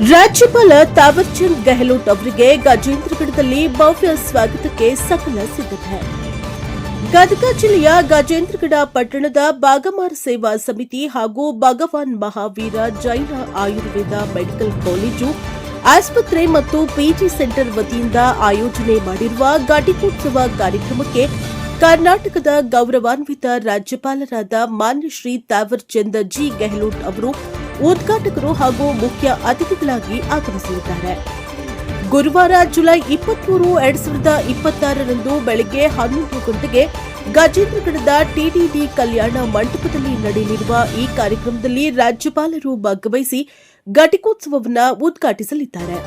ರಾಜ್ಯಪಾಲ ತಾವರ್ಚಂದ್ ಗೆಹ್ಲೋಟ್ ಅವರಿಗೆ ಗಜೇಂದ್ರಗಢದಲ್ಲಿ ಭವ್ಯ ಸ್ವಾಗತಕ್ಕೆ ಸಕಲ ಸಿದ್ಧತೆ. ಗದಗ ಜಿಲ್ಲೆಯ ಗಜೇಂದ್ರಗಢ ಪಟ್ಟಣದ ಬಾಗಮಾರ್ ಸೇವಾ ಸಮಿತಿ ಹಾಗೂ ಭಗವಾನ್ ಮಹಾವೀರ ಜೈನ ಆಯುರ್ವೇದ ಮೆಡಿಕಲ್ ಕಾಲೇಜು ಆಸ್ಪತ್ರೆ ಮತ್ತು ಪಿಜಿ ಸೆಂಟರ್ ವತಿಯಿಂದ ಆಯೋಜನೆ ಮಾಡಿರುವ ಘಟಿಕೋತ್ಸವ ಕಾರ್ಯಕ್ರಮಕ್ಕೆ ಕರ್ನಾಟಕದ ಗೌರವಾನ್ವಿತ ರಾಜ್ಯಪಾಲರಾದ ಮಾನ್ಯ ಶ್ರೀ ತಾವರ್ಚಂದ್ ಜಿ ಗೆಹ್ಲೋಟ್ ಅವರು ಉದ್ಘಾಟಕರು ಹಾಗೂ ಮುಖ್ಯ ಅತಿಥಿಗಳಾಗಿ ಆಗಮಿಸಲಿದ್ದಾರೆ. ಗುರುವಾರ ಜುಲೈ 23, 2026ರಂದು ಬೆಳಗ್ಗೆ 11 ಗಂಟೆಗೆ ಗಜೇಂದ್ರಗಢದ ಟಿಟಿಡಿ ಕಲ್ಯಾಣ ಮಂಟಪದಲ್ಲಿ ನಡೆಯಲಿರುವ ಈ ಕಾರ್ಯಕ್ರಮದಲ್ಲಿ ರಾಜ್ಯಪಾಲರು ಭಾಗವಹಿಸಿ ಘಟಿಕೋತ್ಸವವನ್ನು ಉದ್ಘಾಟಿಸಲಿದ್ದಾರೆ.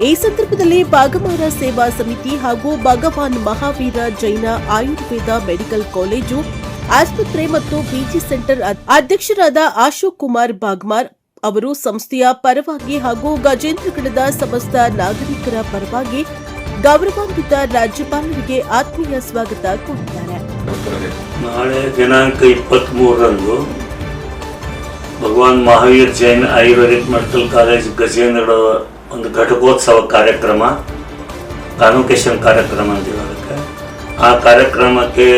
ಈ ಸಂದರ್ಭದಲ್ಲಿ ಬಾಗಮಾರ ಸೇವಾ ಸಮಿತಿ ಹಾಗೂ ಭಗವಾನ್ ಮಹಾವೀರ ಜೈನ ಆಯುರ್ವೇದ ಮೆಡಿಕಲ್ ಕಾಲೇಜು ಆಸ್ಪತ್ರೆ ಮತ್ತು ಪಿಜಿ ಸೆಂಟರ್ ಅಧ್ಯಕ್ಷರಾದ ಅಶೋಕ್ ಕುಮಾರ್ ಬಾಗ್ಮಾರ್ ಅವರು ಸಂಸ್ಥೆಯ ಪರವಾಗಿ ಹಾಗೂ ಗಜೇಂದ್ರಗಢದ ಸಮಸ್ತ ನಾಗರಿಕರ ಪರವಾಗಿ ಗೌರವಾನ್ವಿತ ರಾಜ್ಯಪಾಲರಿಗೆ ಆತ್ಮೀಯ ಸ್ವಾಗತ ಕೋರಿದ್ದಾರೆ. ನಾಳೆ ದಿನಾಂಕ 23ರಂದು ಭಗವಾನ್ ಮಹಾವೀರ್ ಜೈನ್ ಆಯುರ್ವೇದಿಕ್ ಮೆಡಿಕಲ್ ಕಾಲೇಜ್ ಗಜೇಂದ್ರಗಢ ಒಂದು ಘಟಿಕೋತ್ಸವ ಕಾರ್ಯಕ್ರಮ, ಕಾನ್ವೊಕೇಶನ್ ಕಾರ್ಯಕ್ರಮ ಅಂತೀವಿ ಅದಕ್ಕೆ. ಆ ಕಾರ್ಯಕ್ರಮಕ್ಕೆ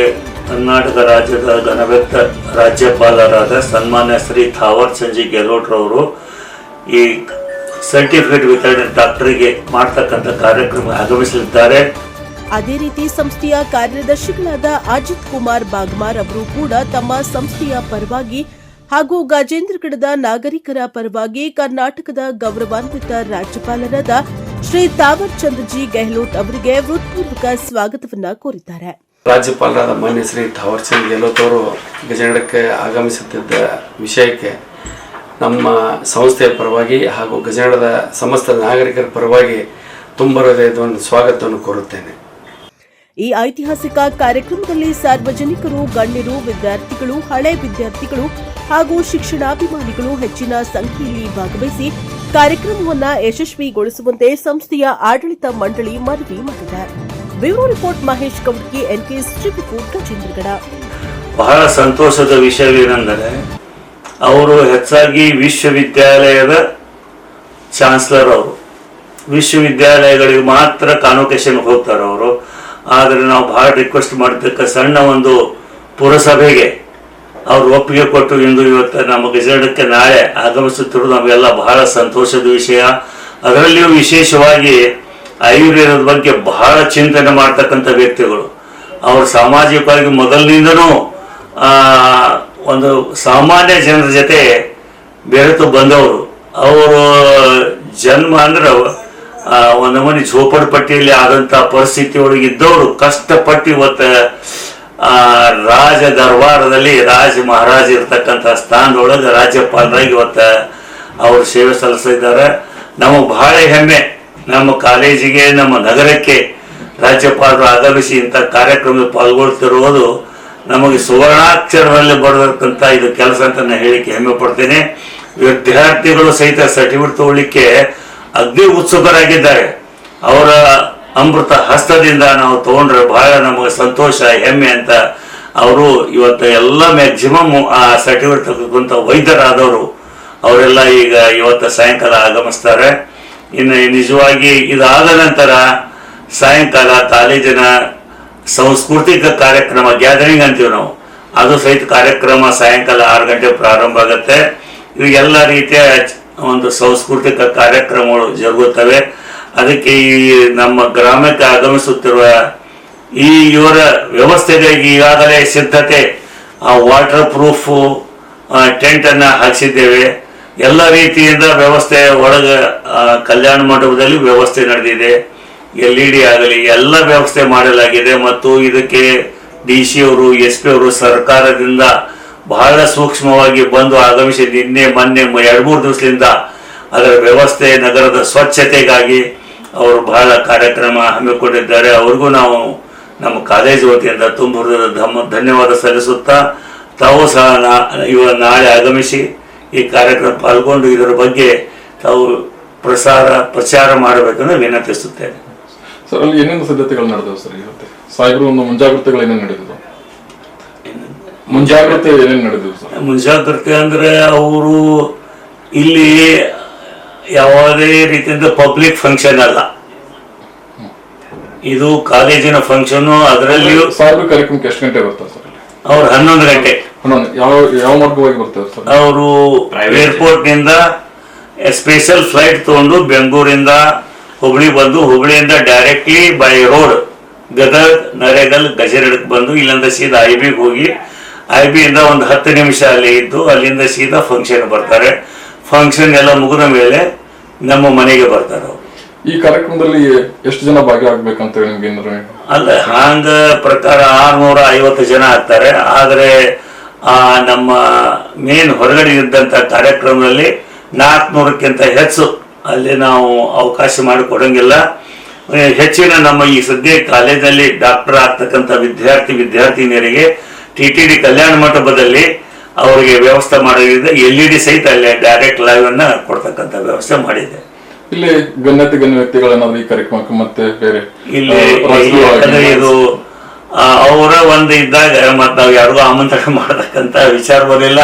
ಕರ್ನಾಟಕ ರಾಜ್ಯದ ಘನವ್ಯಕ್ತ ರಾಜ್ಯಪಾಲರಾದ ಸನ್ಮಾನ್ಯ ಶ್ರೀ ಥಾವರ್ಚಂದ್ ಜಿ ಗೆಹ್ಲೋಟ್ ರವರು ಈ ಸರ್ಟಿಫಿಕೇಟ್ ವಿತರಣೆ ಡಾಕ್ಟರಿಗೆ ಮಾಡತಕ್ಕಂಥ ಕಾರ್ಯಕ್ರಮ ಆಗಮಿಸಲಿದ್ದಾರೆ. ಅದೇ ರೀತಿ ಸಂಸ್ಥೆಯ ಕಾರ್ಯದರ್ಶಿಗಳಾದ ಅಜಿತ್ ಕುಮಾರ್ ಬಾಗ್ಮಾರ್ ಅವರು ಕೂಡ ತಮ್ಮ ಸಂಸ್ಥೆಯ ಪರವಾಗಿ ಹಾಗೂ ಗಜೇಂದ್ರಗಢದ ನಾಗರಿಕರ ಪರವಾಗಿ ಕರ್ನಾಟಕದ ಗೌರವಾನ್ವಿತ ರಾಜ್ಯಪಾಲರಾದ ಶ್ರೀ ತಾವರ್ಚಂದ್ ಜಿ ಗೆಹ್ಲೋಟ್ ಅವರಿಗೆ ಹೃತ್ಪೂರ್ವಕ ಸ್ವಾಗತವನ್ನ ಕೋರಿದ್ದಾರೆ. ರಾಜ್ಯಪಾಲರಾದ ಮಾನ್ಯ ಶ್ರೀ ಥಾವರ್ಚಂದ್ ಗೆಹ್ಲೋಟ್ ಅವರು ಗಜೇಂದ್ರಗಢಕ್ಕೆ ಆಗಮಿಸುತ್ತಿದ್ದ ವಿಷಯಕ್ಕೆ ನಮ್ಮ ಸಂಸ್ಥೆಯ ಪರವಾಗಿ ಹಾಗೂ ಗಜೇಂದ್ರಗಢದ ಸಮಸ್ತ ನಾಗರಿಕರ ಪರವಾಗಿ ತುಂಬ ಹೃದಯದ ಒಂದು ಸ್ವಾಗತವನ್ನು ಕೋರುತ್ತೇನೆ. ಈ ಐತಿಹಾಸಿಕ ಕಾರ್ಯಕ್ರಮದಲ್ಲಿ ಸಾರ್ವಜನಿಕರು, ಗಣ್ಯರು, ವಿದ್ಯಾರ್ಥಿಗಳು, ಹಳೆ ವಿದ್ಯಾರ್ಥಿಗಳು ಹಾಗೂ ಶಿಕ್ಷಣಾಭಿಮಾನಿಗಳು ಹೆಚ್ಚಿನ ಸಂಖ್ಯೆಯಲ್ಲಿ ಭಾಗವಹಿಸಿ ಕಾರ್ಯಕ್ರಮವನ್ನು ಯಶಸ್ವಿಗೊಳಿಸುವಂತೆ ಸಂಸ್ಥೆಯ ಆಡಳಿತ ಮಂಡಳಿ ಮನವಿ ಮಾಡಿದೆ. Bureau report Mahesh Koudki, NKS ಟಿವಿ4 ಗಜೇಂದ್ರಗಢ. ಬಹಳ ಸಂತೋಷದ ವಿಷಯವೇನೆಂದರೆ ಅವರು ಹೆಚ್ಚಾಗಿ ವಿಶ್ವವಿದ್ಯಾಲಯದ ಚಾನ್ಸಲರ್, ಅವರು ವಿಶ್ವವಿದ್ಯಾಲಯಗಳಿಗೆ ಮಾತ್ರ ಕಾನ್ವೊಕೇಶನ್ ಹೋಗ್ತಾರೆ ಅವರು. ಆದರೆ ನಾವು ಬಹಳ ರಿಕ್ವೆಸ್ಟ್ ಮಾಡಿದ್ದಕ್ಕೆ ಸಣ್ಣ ಒಂದು ಪುರಸಭೆಗೆ ಅವರು ಒಪ್ಪಿಗೆ ಕೊಟ್ಟು ಇವತ್ತು ನಮ್ಮ ಗಜೇಂದ್ರಗಢಕ್ಕೆ ನಾಳೆ ಆಗಮಿಸುತ್ತಿರುವುದು ನಮಗೆಲ್ಲ ಬಹಳ ಸಂತೋಷದ ವಿಷಯ. ಅದರಲ್ಲಿಯೂ ವಿಶೇಷವಾಗಿ ಆಯುರ್ವೇದದ ಬಗ್ಗೆ ಬಹಳ ಚಿಂತನೆ ಮಾಡ್ತಕ್ಕಂಥ ವ್ಯಕ್ತಿಗಳು. ಅವರು ಸಾಮಾಜಿಕವಾಗಿ ಮೊದಲಿನಿಂದನೂ ಒಂದು ಸಾಮಾನ್ಯ ಜನರ ಜೊತೆ ಬೆರೆತು ಬಂದವರು. ಅವರು ಜನ್ಮ ಅಂದ್ರೆ ಒಂದು ಮನೆ ಝೋಪಡಪಟ್ಟಿಯಲ್ಲಿ ಆದಂಥ ಪರಿಸ್ಥಿತಿ ಒಳಗಿದ್ದವರು ಕಷ್ಟಪಟ್ಟು ಇವತ್ತು ರಾಜ ದರ್ಬಾರದಲ್ಲಿ ರಾಜ ಮಹಾರಾಜ ಇರ್ತಕ್ಕಂಥ ಸ್ಥಾನದೊಳಗೆ ರಾಜ್ಯಪಾಲರಾಗಿ ಇವತ್ತು ಅವರು ಸೇವೆ ಸಲ್ಲಿಸಿದ್ದಾರೆ. ನಮಗೆ ಬಹಳ ಹೆಮ್ಮೆ, ನಮ್ಮ ಕಾಲೇಜಿಗೆ, ನಮ್ಮ ನಗರಕ್ಕೆ ರಾಜ್ಯಪಾಲರು ಆಗಮಿಸಿ ಇಂಥ ಕಾರ್ಯಕ್ರಮದಲ್ಲಿ ಪಾಲ್ಗೊಳ್ತಿರುವುದು ನಮಗೆ ಸುವರ್ಣಾಕ್ಷರದಲ್ಲಿ ಬರೆದಕ್ಕಂಥ ಇದು ಕೆಲಸ ಅಂತ ನಾನು ಹೇಳಿಕೆ ಹೆಮ್ಮೆ ಪಡ್ತೇನೆ. ವಿದ್ಯಾರ್ಥಿಗಳು ಸಹಿತ ಸರ್ಟಿಫಿಕೇಟ್ ತಗೊಳ್ಳಿಕ್ಕೆ ಅಗ್ದಿ ಉತ್ಸುಕರಾಗಿದ್ದಾರೆ. ಅವರ ಅಮೃತ ಹಸ್ತದಿಂದ ನಾವು ತಗೊಂಡ್ರೆ ಬಹಳ ನಮಗೆ ಸಂತೋಷ, ಹೆಮ್ಮೆ ಅಂತ ಅವರು ಇವತ್ತು ಎಲ್ಲ ಮ್ಯಾಕ್ಸಿಮಮ್ ಆ ಸರ್ಟಿಫಿಕೇಟ್ ತಗೊಂತ ವೈದ್ಯರಾದವರು ಅವರೆಲ್ಲ ಈಗ ಇವತ್ತು ಸಾಯಂಕಾಲ ಆಗಮಿಸ್ತಾರೆ. ಇನ್ನು ನಿಜವಾಗಿ ಇದಾದ ನಂತರ ಸಾಯಂಕಾಲ ಕಾಲೇಜಿನ ಸಾಂಸ್ಕೃತಿಕ ಕಾರ್ಯಕ್ರಮ, ಗ್ಯಾದರಿಂಗ್ ಅಂತೀವಿ ನಾವು, ಅದು ಸಹಿತ ಕಾರ್ಯಕ್ರಮ ಸಾಯಂಕಾಲ 6 ಗಂಟೆ ಪ್ರಾರಂಭ ಆಗುತ್ತೆ. ಇದು ಎಲ್ಲ ರೀತಿಯ ಒಂದು ಸಾಂಸ್ಕೃತಿಕ ಕಾರ್ಯಕ್ರಮಗಳು ಜರುಗುತ್ತವೆ. ಅದಕ್ಕೆ ಈ ನಮ್ಮ ಗ್ರಾಮಕ್ಕೆ ಆಗಮಿಸುತ್ತಿರುವ ಇವರ ವ್ಯವಸ್ಥೆಗಾಗಿ ಈಗಾಗಲೇ ಸಿದ್ಧತೆ, ವಾಟರ್ ಪ್ರೂಫ್ ಟೆಂಟನ್ನು ಹಾಕಿಸಿದ್ದೇವೆ. ಎಲ್ಲ ರೀತಿಯಿಂದ ವ್ಯವಸ್ಥೆ ಒಳಗೆ ಕಲ್ಯಾಣ ಮಂಟಪದಲ್ಲಿ ವ್ಯವಸ್ಥೆ ನಡೆದಿದೆ. LED ಆಗಲಿ ಎಲ್ಲ ವ್ಯವಸ್ಥೆ ಮಾಡಲಾಗಿದೆ. ಮತ್ತು ಇದಕ್ಕೆ DC ಅವರು, SP ಅವರು ಸರ್ಕಾರದಿಂದ ಬಹಳ ಸೂಕ್ಷ್ಮವಾಗಿ ಬಂದು ಆಗಮಿಸಿ ನಿನ್ನೆ ಮೊನ್ನೆ 2-3 ದಿವಸದಿಂದ ಅದರ ವ್ಯವಸ್ಥೆ, ನಗರದ ಸ್ವಚ್ಛತೆಗಾಗಿ ಅವರು ಬಹಳ ಕಾರ್ಯಕ್ರಮ ಹಮ್ಮಿಕೊಂಡಿದ್ದಾರೆ. ಅವ್ರಿಗೂ ನಾವು ನಮ್ಮ ಕಾಲೇಜು ವತಿಯಿಂದ ತುಂಬ ಧನ್ಯವಾದ ಸಲ್ಲಿಸುತ್ತಾ ತಾವು ಸಹ ನಾಳೆ ಆಗಮಿಸಿ ಈ ಕಾರ್ಯಕ್ರಮ ಪಾಲ್ಗೊಂಡು ಇದರ ಬಗ್ಗೆ ತಾವು ಪ್ರಚಾರ ಮಾಡಬೇಕಂದ್ರೆ ವಿನಂತಿಸುತ್ತೇನೆ. ಸರ್, ಅಲ್ಲಿ ಏನೇನು ಸಿದ್ಧತೆಗಳು ನಡೆದವು ಸರ್? ಇವತ್ತು ಸಾಹೇಬರು ಒಂದು ಮುಂಜಾಗ್ರತೆಗಳು ಏನೇನು ನಡೆದಿದೆ? ಮುಂಜಾಗ್ರತೆ ಏನೇನು ನಡೆದಿದೆ ಸರ್? ಮುಂಜಾಗ್ರತೆ ಅಂದ್ರೆ ಅವರು ಇಲ್ಲಿ ಯಾವುದೇ ರೀತಿಯಿಂದ ಪಬ್ಲಿಕ್ ಫಂಕ್ಷನ್ ಅಲ್ಲ, ಇದು ಕಾಲೇಜಿನ ಫಂಕ್ಷನು. ಅದರಲ್ಲಿಯೂ ಸಾಹೇಬ್ರ ಕಾರ್ಯಕ್ರಮಕ್ಕೆ ಎಷ್ಟು ಗಂಟೆ ಬರ್ತಾರೆ ಸರ್? ಅವ್ರು 11 ಗಂಟೆ. ಯಾವ ಮಾರ್ಗವಾಗಿ ಬರ್ತಾರೆ ಸರ್? ಅವರು ಏರ್ಪೋರ್ಟ್ ನಿಂದ ಸ್ಪೆಷಲ್ ಫ್ಲೈಟ್ ತಗೊಂಡು ಬೆಂಗಳೂರಿಂದ ಹುಬ್ಳಿ ಬಂದು, ಹುಬ್ಳಿಯಿಂದ directly by road Gadag, Naregal, ಗಜೇರಡಕ್ಕೆ ಬಂದು ಇಲ್ಲಿಂದ ಸೀದಾ IBಗೆ ಹೋಗಿ IBಯಿಂದ ಒಂದು 10 ನಿಮಿಷ ಅಲ್ಲಿ ಇದ್ದು ಅಲ್ಲಿಂದ ಸೀದಾ ಫಂಕ್ಷನ್ ಬರ್ತಾರೆ. ಫಂಕ್ಷನ್ ಎಲ್ಲ ಮುಗಿದ ಮೇಲೆ ನಮ್ಮ ಮನೆಗೆ ಬರ್ತಾರೆ ಅವರು. ಈ ಕಾರ್ಯಕ್ರಮದಲ್ಲಿ ಎಷ್ಟು ಜನ ಭಾಗಿಯಾಗಬೇಕಂತ ನಿಮ್ಗೆ ಏನಾರ? ಅಲ್ಲ, ಹಂಗ ಪ್ರಕಾರ 650 ಜನ ಆಗ್ತಾರೆ. ಆದರೆ ನಮ್ಮ ಮೇನ್ ಹೊರಗಡೆ ಇದ್ದಂಥ ಕಾರ್ಯಕ್ರಮದಲ್ಲಿ 400ಕ್ಕಿಂತ ಹೆಚ್ಚು ಅಲ್ಲಿ ನಾವು ಅವಕಾಶ ಮಾಡಿಕೊಡಂಗಿಲ್ಲ. ಹೆಚ್ಚಿನ ನಮ್ಮ ಈ ಸದ್ಯ ಕಾಲೇಜಲ್ಲಿ ಡಾಕ್ಟರ್ ಆಗ್ತಕ್ಕಂಥ ವಿದ್ಯಾರ್ಥಿನಿಯರಿಗೆ TTD ಕಲ್ಯಾಣ ಮಂಟಪದಲ್ಲಿ ಅವರಿಗೆ ವ್ಯವಸ್ಥೆ ಮಾಡೋದ್ರಿಂದ LED ಸಹಿತ ಅಲ್ಲಿ ಡೈರೆಕ್ಟ್ ಲೈವ್ ಅನ್ನ ಕೊಡ್ತಕ್ಕಂಥ ವ್ಯವಸ್ಥೆ ಮಾಡಿದೆ. ಇಲ್ಲಿ ಗಣ್ಯ ವ್ಯಕ್ತಿಗಳೇನಾದ್ರು ಈ ಕಾರ್ಯಕ್ರಮಕ್ಕೆ ಮತ್ತೆ ಬೇರೆ ಇಲ್ಲಿ ಇದು ಅವರ ಒಂದು ಇದ್ದಾಗ ಮತ್ತು ನಾವು ಯಾರಿಗೂ ಆಮಂತ್ರಣ ಮಾಡತಕ್ಕಂಥ ವಿಚಾರ ಬರಲಿಲ್ಲ.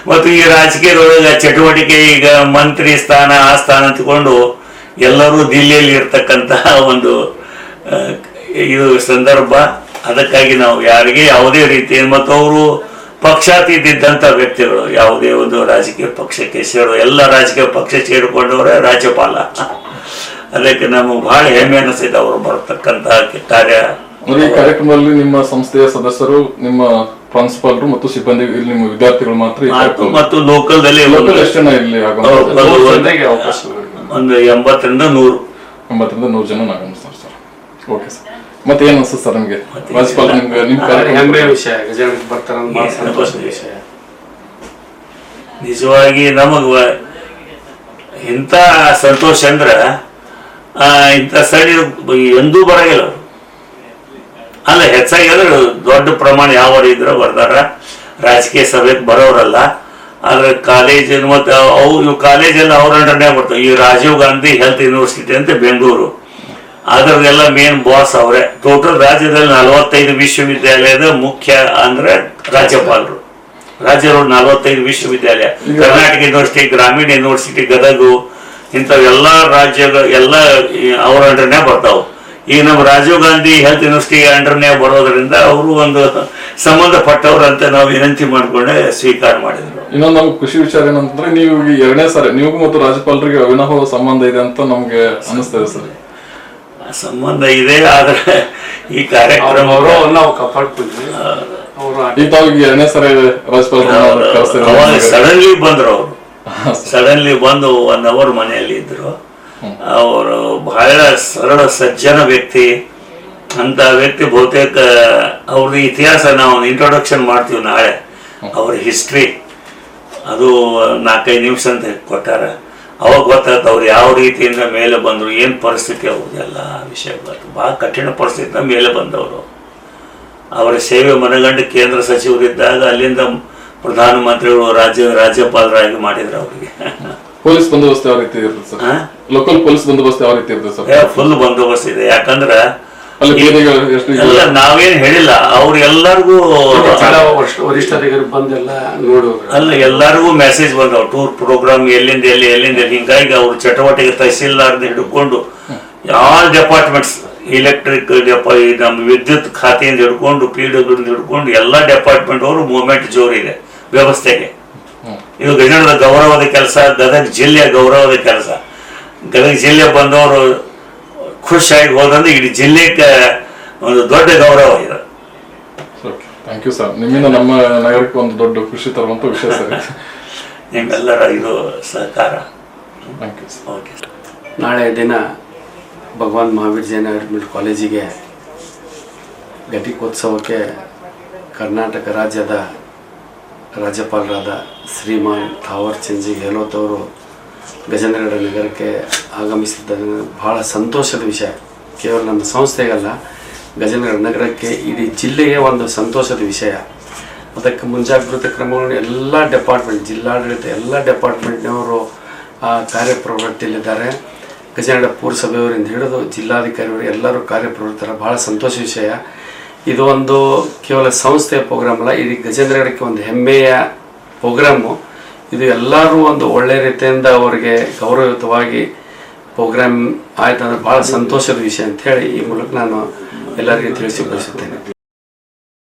ಮತ್ತು ಈ ರಾಜಕೀಯದೊಳಗೆ ಚಟುವಟಿಕೆ ಈಗ ಮಂತ್ರಿ ಸ್ಥಾನ ಆ ಸ್ಥಾನ ತಗೊಂಡು ಎಲ್ಲರೂ ದಿಲ್ಲಿಯಲ್ಲಿ ಇರ್ತಕ್ಕಂಥ ಒಂದು ಇದು ಸಂದರ್ಭ. ಅದಕ್ಕಾಗಿ ನಾವು ಯಾರಿಗೆ ಯಾವುದೇ ರೀತಿ, ಮತ್ತು ಅವರು ಪಕ್ಷಾತೀತ ವ್ಯಕ್ತಿಗಳು, ಯಾವುದೇ ಒಂದು ರಾಜಕೀಯ ಪಕ್ಷಕ್ಕೆ ಎಲ್ಲ ರಾಜಕೀಯ ಪಕ್ಷ ಸೇರಿಕೊಂಡವರೇ ರಾಜ್ಯಪಾಲ. ಅದಕ್ಕೆ ನಮಗೆ ಬಹಳ ಹೆಮ್ಮೆ ಅನಿಸಿದೆ ಅವರು ಬರತಕ್ಕಂತ ಕಾರ್ಯ. ಈ ಕಾರ್ಯಕ್ರಮದಲ್ಲಿ ನಿಮ್ಮ ಸಂಸ್ಥೆಯ ಸದಸ್ಯರು, ನಿಮ್ಮ ಪ್ರಾಂಶುಪಾಲರು ಮತ್ತು ಸಿಬ್ಬಂದಿ, ನಿಮ್ಮ ವಿದ್ಯಾರ್ಥಿಗಳು ಮಾತ್ರ ಮತ್ತು ಲೋಕಲ್ದಲ್ಲಿ ಎಷ್ಟು ಜನ ಇಲ್ಲಿ ಒಂದು 80ರಿಂದ 100 ಜನ ಆಗಮಿಸ್ತಾರೆ ಸರ್. Okay sir. ಮತ್ತೆ ಏನ್ ಅನ್ಸುತ್ತೆ ಸರ್ ನಿಮ್ಗೆ? ಪ್ರಾಂಶುಪಾಲ ನಿಜವಾಗಿ ನಮಗ ಇಂಥ ಸಂತೋಷ ಅಂದ್ರ ಇಂಥ ಸ್ಥಳ ಎಂದೂ ಬರಂಗಿಲ್ಲ. ಅಲ್ಲ, ಹೆಚ್ಚಾಗಿ ದೊಡ್ಡ ಪ್ರಮಾಣ ಯಾವ ಇದ್ರ ಬರ್ತಾರ, ರಾಜಕೀಯ ಸಭೆಗೆ ಬರೋರಲ್ಲ. ಆದ್ರೆ ಕಾಲೇಜಿನ ಮತ್ತು ಇವು ಕಾಲೇಜೆಲ್ಲ ಅವ್ರ ಅಂಡರ್ನೇ ಬರ್ತಾವೆ. ಈ ರಾಜೀವ್ ಗಾಂಧಿ ಹೆಲ್ತ್ ಯೂನಿವರ್ಸಿಟಿ ಅಂತ ಬೆಂಗಳೂರು, ಅದರದೆಲ್ಲ ಮೇನ್ ಬಾಸ್ ಅವರೇ. ಟೋಟಲ್ ರಾಜ್ಯದಲ್ಲಿ 45 ವಿಶ್ವವಿದ್ಯಾಲಯದ ಮುಖ್ಯ ಅಂದ್ರೆ ರಾಜ್ಯಪಾಲರು. ರಾಜ್ಯದ 45 ವಿಶ್ವವಿದ್ಯಾಲಯ, ಕರ್ನಾಟಕ ಯೂನಿವರ್ಸಿಟಿ, ಗ್ರಾಮೀಣ ಯೂನಿವರ್ಸಿಟಿ, ಗದಗು, ಇಂಥವೆಲ್ಲ ರಾಜ್ಯಗಳು ಎಲ್ಲ ಅವ್ರ ಅಂಡರ್ನೇ ಬರ್ತಾವೆ. ಈಗ ನಮ್ಮ ರಾಜೀವ್ ಗಾಂಧಿ ಹೆಲ್ತ್ ಯೂನಿವರ್ಸಿಟಿ ಅಂಡರ್ನೇ ಬರೋದ್ರಿಂದ ಅವರು ಒಂದು ಸಂಬಂಧಪಟ್ಟವ್ರಂತ ನಾವು ವಿನಂತಿ ಮಾಡ್ಕೊಂಡೆ ಸ್ವೀಕಾರ ಮಾಡಿದ್ರು. ಇನ್ನೊಂದು ನಮ್ಗೆ ಖುಷಿ ವಿಚಾರ ಏನಂತಂದ್ರೆ, ನೀವು 2ನೇ ಸಾರಿ ನಿಮಗೂ ಮತ್ತು ರಾಜ್ಯಪಾಲರಿಗೆ ಅವಿನಾಭಾವ ಸಂಬಂಧ ಇದೆ ಅಂತ ನಮ್ಗೆ ಅನಿಸ್ತದೆ ಸರ್. ಸಂಬಂಧ ಇದೆ, ಆದ್ರೆ ಈ ಕಾರ್ಯಕ್ರಮ ನಾವು ಕಾಪಾಡ್ಕೊಂಡ್ವಿ. ಈಗ ತಾವಿಗೆ 2ನೇ ಸಾರಿ ರಾಜ್ಯಪಾಲ ಸಡನ್ಲಿ ಬಂದ್ರು. ಅವರು ಸಡನ್ಲಿ ಬಂದು 1 ಅವರ್ ಮನೆಯಲ್ಲಿ ಇದ್ರು. ಅವರು ಬಹಳ ಸರಳ ಸಜ್ಜನ ವ್ಯಕ್ತಿ. ಅಂತ ವ್ಯಕ್ತಿ ಬಹುತೇಕ ಅವ್ರದ್ದು ಇತಿಹಾಸ ನಾವು ಇಂಟ್ರೊಡಕ್ಷನ್ ಮಾಡ್ತೀವಿ ನಾಳೆ. ಅವ್ರ ಹಿಸ್ಟ್ರಿ ಅದು 4-5 ನಿಮಿಷ ಅಂತ ಕೊಟ್ಟಾರ. ಅವಾಗ ಗೊತ್ತಾಗ್ತದೆ ಅವ್ರು ಯಾವ ರೀತಿಯಿಂದ ಮೇಲೆ ಬಂದರು, ಏನು ಪರಿಸ್ಥಿತಿ ಅವ್ರದ್ದೆಲ್ಲ ವಿಷಯ ಗೊತ್ತು. ಭಾಳ ಕಠಿಣ ಪರಿಸ್ಥಿತಿಯಿಂದ ಮೇಲೆ ಬಂದವರು. ಅವರ ಸೇವೆ ಮನಗಂಡು ಕೇಂದ್ರ ಸಚಿವರಿದ್ದಾಗ ಅಲ್ಲಿಂದ ಪ್ರಧಾನಮಂತ್ರಿಗಳು ರಾಜ್ಯಪಾಲರಾಗಿ ಮಾಡಿದ್ರು ಅವರಿಗೆ. ಪೊಲೀಸ್ ಬಂದೋಬಸ್ತ್ ಯಾವ ರೀತಿ ಇರ್ತದೆ ಸರ್? ಲೋಕಲ್ ಪೊಲೀಸ್ ಬಂದೋಬಸ್ತ್ ಯಾವ ರೀತಿ ಇರ್ತದೆ ಸರ್? ಫುಲ್ ಬಂದೋಬಸ್ತ್ ಇದೆ. ಯಾಕಂದ್ರೆ ಎಲ್ಲ ನಾವೇನ್ ಹೇಳಿಲ್ಲ, ಅವ್ರು ಎಲ್ಲರಿಗೂ ವರಿಷ್ಠಾಧಿಕಾರಿ ಬಂದೆಲ್ಲ ನೋಡೋರು. ಅಲ್ಲ, ಎಲ್ಲರಿಗೂ ಮೆಸೇಜ್ ಬಂದವ್ ಟೂರ್ ಪ್ರೋಗ್ರಾಮ್ ಎಲ್ಲಿಂದ ಎಲ್ಲಿ. ಹಿಂಗಾಗಿ ಅವ್ರ ಚಟುವಟಿಕೆ ತಹಸೀಲ್ದಾರ್ದ ಹಿಡ್ಕೊಂಡು ಯಾವ ಡಿಪಾರ್ಟ್ಮೆಂಟ್ಸ್, ಎಲೆಕ್ಟ್ರಿಕ್ ನಮ್ಮ ವಿದ್ಯುತ್ ಖಾತೆಯಿಂದ ಹಿಡ್ಕೊಂಡು PWD ಹಿಡ್ಕೊಂಡು ಎಲ್ಲ ಡಿಪಾರ್ಟ್ಮೆಂಟ್ ಅವರು ಮೂವ್ಮೆಂಟ್ ಜೋರಿದೆ ವ್ಯವಸ್ಥೆಗೆ. ಇದು ಗಜನದ ಗೌರವದ ಕೆಲಸ, ಗದಗ ಜಿಲ್ಲೆಯ ಗೌರವದ ಕೆಲಸ. ಗದಗ ಜಿಲ್ಲೆ ಬಂದವರು ಖುಷಿಯಾಗಿ ಹೋದಂದ್ರೆ ಇಡೀ ಜಿಲ್ಲೆಗೆ ಒಂದು ದೊಡ್ಡ ಗೌರವ ಇದೆ. Thank you sir. ನಿಮ್ಮಿಂದ ನಮ್ಮ ನಗರಕ್ಕೆ ಒಂದು ದೊಡ್ಡ ಖುಷಿ ತರುವಂತ ವಿಷಯ ಸರ್. ನಿಮ್ಮೆಲ್ಲರ ಇದು ಸಹಕಾರ. Thank you sir. ಓಕೆ. ನಾಳೆ ದಿನ ಭಗವಾನ್ ಮಹಾವೀರ್ ಜೈನ್ ಆಯುರ್ವೇದ ಕಾಲೇಜಿಗೆ ಘಟಿಕೋತ್ಸವಕ್ಕೆ ಕರ್ನಾಟಕ ರಾಜ್ಯದ ರಾಜ್ಯಪಾಲರಾದ ಶ್ರೀಮಾನ್ ಥಾವರ್ ಚಂದ್ ಗೆಹ್ಲೋಟ್ ಅವರು ಗಜೇಂದ್ರಗಡ ನಗರಕ್ಕೆ ಆಗಮಿಸಿದ್ದ ಬಹಳ ಸಂತೋಷದ ವಿಷಯ. ಕೇವಲ ನಮ್ಮ ಸಂಸ್ಥೆಗಲ್ಲ, ಗಜೇಂದ್ರಗಡ ನಗರಕ್ಕೆ ಇಡೀ ಜಿಲ್ಲೆಗೆ ಒಂದು ಸಂತೋಷದ ವಿಷಯ. ಅದಕ್ಕೆ ಮುಂಜಾಗ್ರತಾ ಕ್ರಮಗಳನ್ನು ಎಲ್ಲ ಡಿಪಾರ್ಟ್ಮೆಂಟ್, ಜಿಲ್ಲಾಡಳಿತ ಎಲ್ಲ ಡಿಪಾರ್ಟ್ಮೆಂಟ್ನವರು ಆ ಕಾರ್ಯಪ್ರವೃತ್ತಿಯಲ್ಲಿದ್ದಾರೆ. ಗಜೇಂದ್ರಗಡ ಪುರಸಭೆಯವರಿಂದ ಹಿಡಿದು ಜಿಲ್ಲಾಧಿಕಾರಿಗಳು ಎಲ್ಲರೂ ಕಾರ್ಯಪ್ರವೃತ್ತರ. ಬಹಳ ಸಂತೋಷ ವಿಷಯ. ಇದು ಒಂದು ಕೇವಲ ಸಂಸ್ಥೆಯ ಪ್ರೋಗ್ರಾಮ್ ಅಲ್ಲ, ಇಡೀ ಗಜೇಂದ್ರಗಡಕ್ಕೆ ಒಂದು ಹೆಮ್ಮೆಯ ಪ್ರೋಗ್ರಾಮು. ಇದು ಎಲ್ಲರೂ ಒಂದು ಒಳ್ಳೆ ರೀತಿಯಿಂದ ಅವರಿಗೆ ಗೌರವಯುತವಾಗಿ ಪ್ರೋಗ್ರಾಮ್ ಆಯ್ತಂದ್ರೆ ಭಾಳ ಸಂತೋಷದ ವಿಷಯ ಅಂತ ಹೇಳಿ ಈ ಮೂಲಕ ನಾನು ಎಲ್ಲರಿಗೂ ತಿಳಿಸಿ ಬಯಸುತ್ತೇನೆ.